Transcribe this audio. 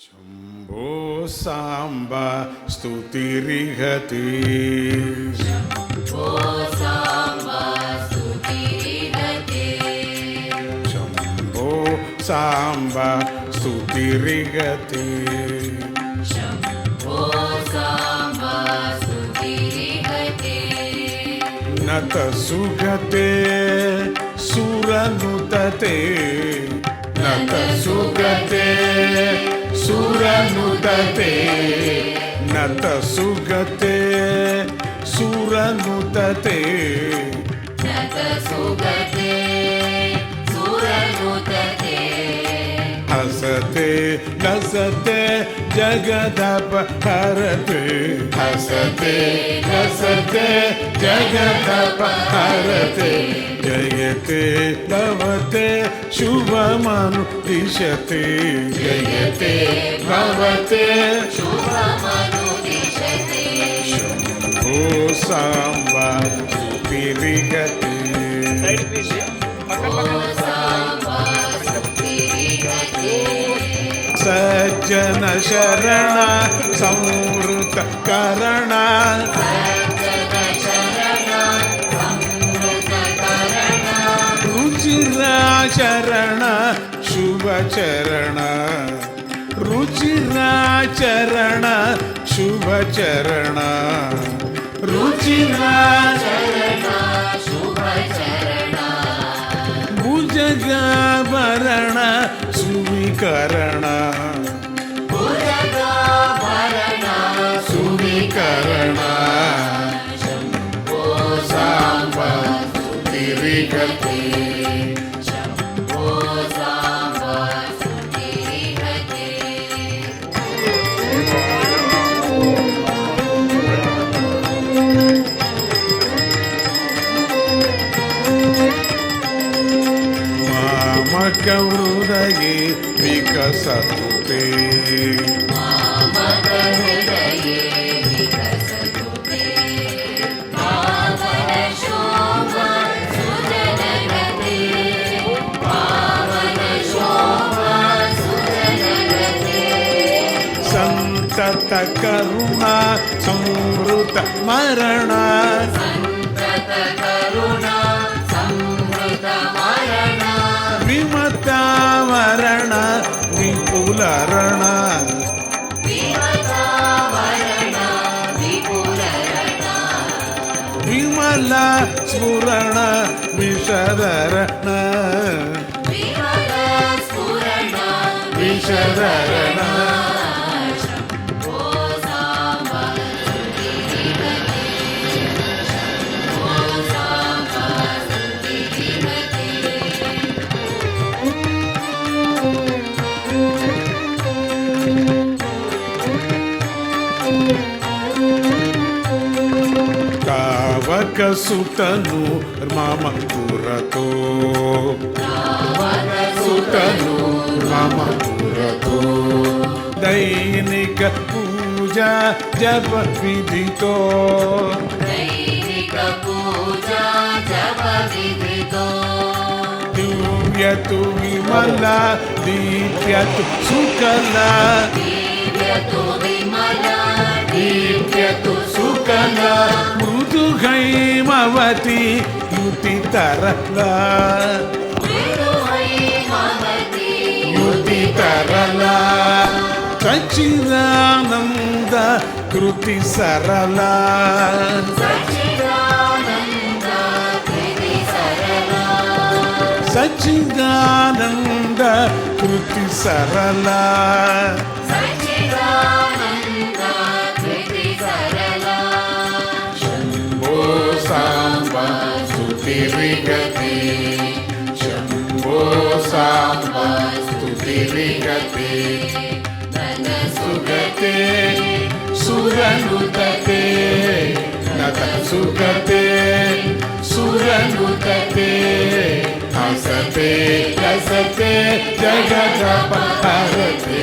शम्भो साम्ब स्तुतिरिहते शम्भो साम्ब स्तुतिरिहते शम्भो साम्ब स्तुतिरिहते शम्भो साम्ब स्तुतिरिहते नत सुगते सुरनुतते नत सुगते सुरनुतते नत सुगते सुरनुतते नत सुगते सुरनुतते हसते लसते जगदपहरते हसते लसते जगदपहरते जयते भवते शुभमनुदिशते जयते भवते शुभमनुदिशते शम्भो साम्ब स्तुतिरिहते शम्भो साम्ब स्तुतिरिहते सज्जन शरण संवृत करण सज्जन शरण संवृत करण रुचिरा चरण शुभ चरण रुचिरा चरण शुभ चरण रुचिरा चरण शुभ चरण भुजगाभरण सुविकरण भुजगाभरण सुविकरण शम्भो साम्ब स्तुतिरिहते शम्भो साम्ब स्तुतिरिहते मामक हृदये विकसतु ते मामक हृदये विकसतु ते पावन शोभा सुजनगते पावन शोभा सुजनगते संतत करुणा संवृत मरण सन्तत करुणा संवृत मरण विमतावरण विपुलरण विमतावरण विपुलरण विमला स्फुरण विशदरण विमल स्फुरण विशदरण शम्भो साम्ब स्तुतिरिहते शम्भो साम्ब स्तुतिरिहते कावक सुतनु मम पुरतो सुतनु मम पुरतो दैनिक पूजा जप विदितो दैनिक पूजा जप विदितो दिव्यतु विमला दीप्यतु सुकला दिव्यतु विमला दीप्यतु सुकला मृदु हैमवती युति तरला मृदुहैमवती युति तरला सच्चिदानंद कृति सरला सच्चिदानन्द कृति सरला सच्चिदानंद कृति सरला सच्चिदानन्द कृति सरला शम्भो साम्ब स्तुतिरिहते शम्भो साम्ब स्तुतिरिहते धन सुगते सुरनुतते नत सुगते सुरनुतते हसते लसते जगदपहरते